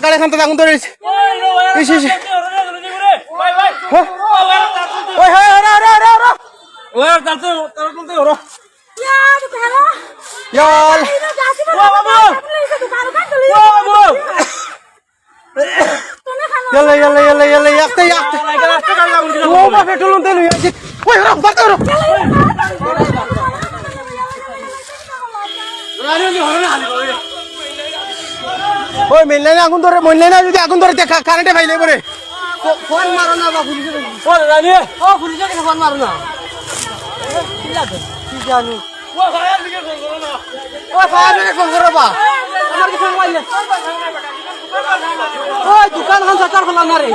গাড়ি খান তো আগুন ধরে গেছে পেট্রোল তেল ওই মেনলাইনে আগুন ধরে মেনলাইনে যদি আগুন ধরে কারেন্টে ফাইলে পরে ফোন মারো না বা পুলিশে ও রানি ও পুলিশে কেন ফোন মারো না কি লাগে কি জানি ও ফায়ার ব্রিগেড ফোন করো না ও ফায়ার ব্রিগেড ফোন করো বা আমার কি ফোন মাইলে ওই দোকান খান সাতার খোলা না রে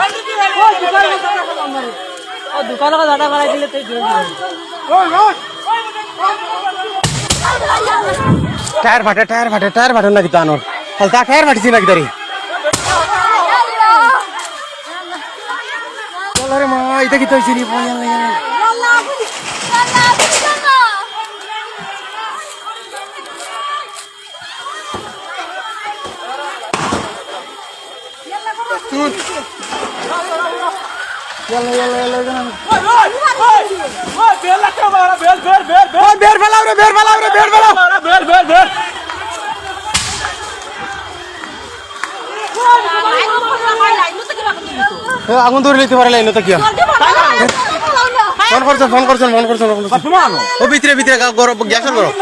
ওই দোকান খান সাতার খোলা না রে ও দোকান কা জাটা করাই দিলে তুই জোর ওই ওই টায়ার ফাটে নাকি তানোর হালকা টায়ার ফাটিছি নাকি দাঁড়ি রে মা এটা কি তৈছি রে আগুন ধরে নিতে পারে লাইন তো কি ফোন করছেন ও ভিতরে গ্যাসের গরম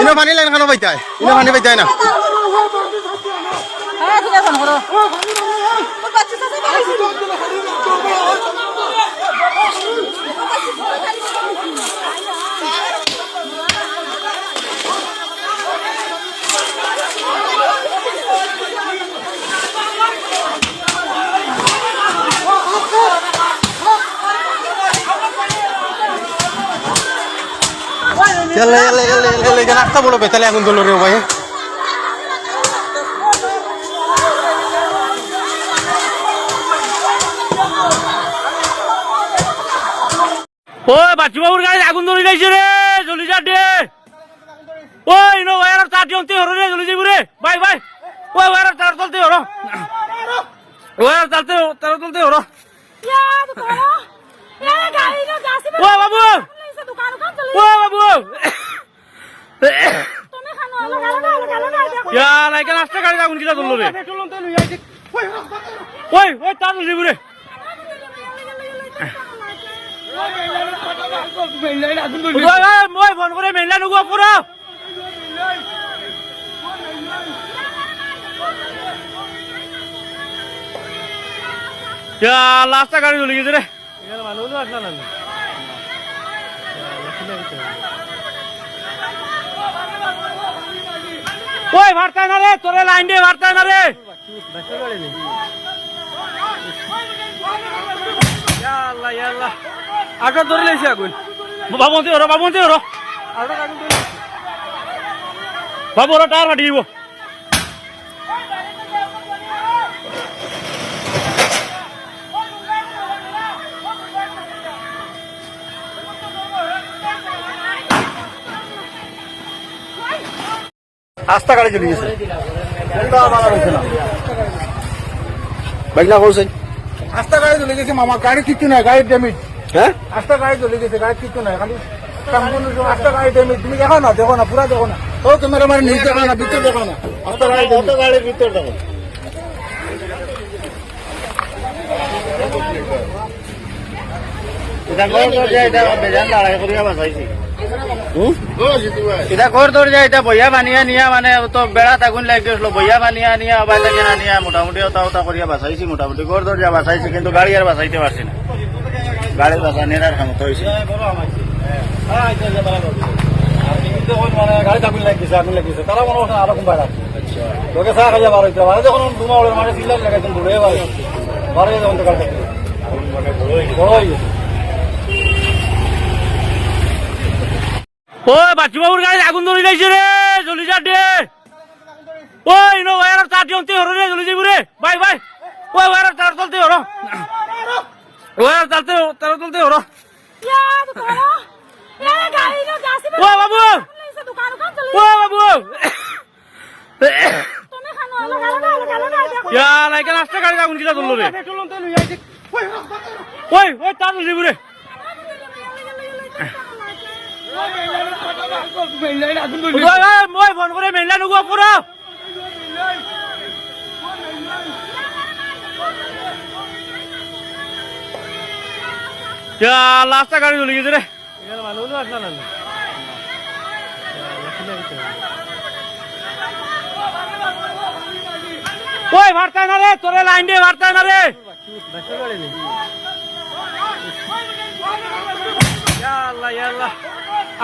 ইনো পানি লাইন খানো পাইতায় ইনো পানি পাইতায় না রাস্তা বলো বেতালে আগুন ধরলো রে ভাই ও বাচ্চু বাবুর গাড়ি আগুন ধরে যাইছে রে জলদি যা দে ওই নো ওয়ার তার জমতে হরে রে জলদি যাইবরে বাই বাই ওই ওয়ার তার চলতে হরো ওয়ার তার চলতে হরো ও বাবু ও বাবু ইয়া লাইকা রাস্তা গাড়ি আগুন কিলা ধরলো রে পেট্রোল তেল ওই ওই তার জলদি যাইবরে মই ফোন করে মেলা নুগো পুরো লাস্টটা গাড়ি চলে গেছে রে ওই ভারতায় না রে তোরে লাইন দিয়ে ভারতায় না রে আটা ধরে লেছে আগুন বাবুন্তি হরো বাবু ওরা টায়ার ফাটি দিব আস্তা গাড়ি চলে গেছে বাইকনা করছে আস্তা গাড়ি চলে গেছে মামা গাড়ি কিছু নাই গাড়ির ড্যামেজ হ্যাঁ আস্তা গাড়ি চলে গেছে গাড়ি কিছু নাই খালি আস্তা গাড়ি ড্যামেজ তুমি দেখো না পুরা দেখো না ও ক্যামেরা মানে নিচে দেখো না ভিতরে দেখো না আস্তা গাড়ির ভিতরে দেখো এটা ঘর ধরে যায় এটা বইয়া বানিয়া নিয়া মানে তো বেড়াত আগুন লাগি গেছিল বইয়া বানিয়া নিয়া আবার লাগে না নিয়া মোটামুটি ওটা করিয়া বাঁচাইছি মোটামুটি ঘর ধরে যা বাঁচাইছি কিন্তু গাড়ি আর বাঁচাইতে পারছি না গাড়ি বাঁচানোর আর ক্ষমতা হয়েছে গাড়ি আগুন লাগিয়েছে তারা মনে হচ্ছে আরো বাইরে তোকে চা খাইয়া বার হইতে পারে যখন দুমাওয়ালের মাঠে সিলার লাগাইছেন দূরে বার হয়ে যখন তো গাড়ি বড় হয়ে গেছে ও বাচ্চু বাবুর গাড়ি আগুন ধরে যাইছে রে জলদি যা দে ওই নো ওয়ার তার জমতে হরে রে জলদি যাইবরে বাই বাই ওই ওয়ার তার চলতে হরো ওয়ার তার চলতে হরো ও বাবু ও বাবু লাইকা রাস্তা গাড়ি আগুন কিলা ধরলো রে ওই ওই তার জ্বলছি রে মই ফোন করে মেলা নুগুয়া পুরো রাস্তা গাড়ি জ্বলে গেছে রে ওই ভারতায় না রে তোরে লাইন দিয়ে ভারতায় না রে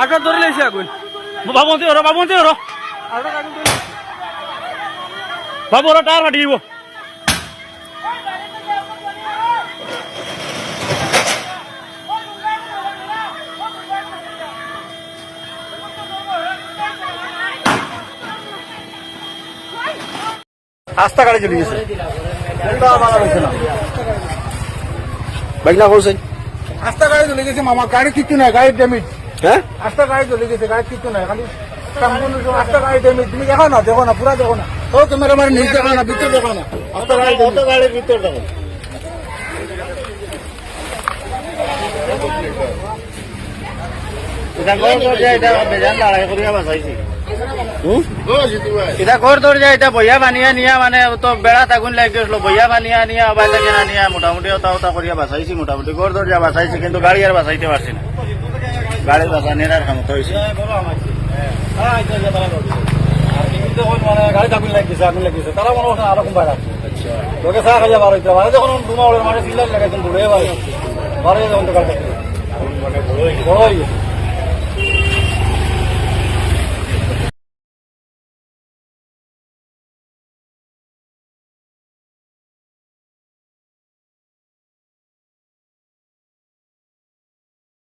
আটা ধরে লেছে আগুন বাবুন্তি হরো বাবু ওরা টায়ার ফাটি দিব রাস্তা গাড়ি চলে গেছে বাইক না করছেন রাস্তা গাড়ি চলে গেছে মামা গাড়ি কিছু নাই গাড়ির ড্যামেজ হ্যাঁ রাস্তা গাড়ি চলে গেছে গাড়ি কিছু নাই খালি সম্পূর্ণ রাস্তা গাড়ি ড্যামেজ তুমি দেখো না পুরা দেখো না ও ক্যামেরা মানে নিচ দেখো না ভিতর দেখো না রাস্তা গাড়ির ভিতর দেখো এটা ঘর দৌড় যায় এটা বইয়া বানিয়া নিয়া মানে তো বেড়া আগুন লাগি গেছিল বইয়া বানিয়া নিয়া আবার তাকে না নিয়া মোটামুটি ওটা করিয়া বাঁচাইছি মোটামুটি ঘর দৌড় যা বাঁচাইছি কিন্তু গাড়ি আর বাঁচাইতে পারছি না গাড়ি বাঁচানোর আর ক্ষমতা হয়েছে গাড়ি আগুন লাগিয়েছে তারা মনে হচ্ছে আরো কম বাইরে তোকে চা খাইয়া বার হইতে পারে যখন তোমার মানে সিলার লাগাইছেন দূরে বাড়ি যখন তো গাড়ি বড় হয়ে গেছে